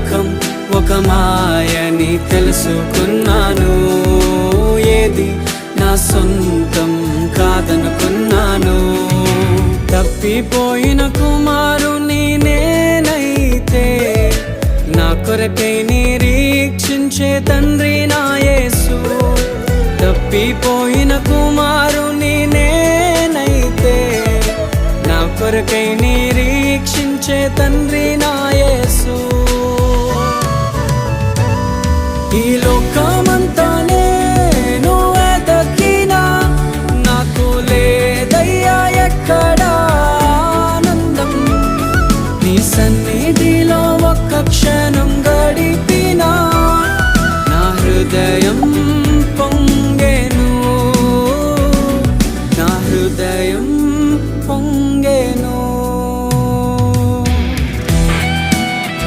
లోకం ఒక మాయని తెలుసుకున్నాను. ఏది నా సొంతం కాదనుకున్నాను. తప్పిపోయిన కుమారుని నేనైతే నా కొరకై నిరీక్షించే తండ్రి నా యేసు. తప్పిపోయిన కుమారుని నేనైతే నా కొరకై నిరీక్షించే తండ్రి నా యేసు. ఈ లోకమంతా నేను వెతకినా నాకు లేదయ్యా ఎక్కడా ఆనందం. నీ సన్నిధిలో ఒక్క క్షణం గడిపినా నా హృదయ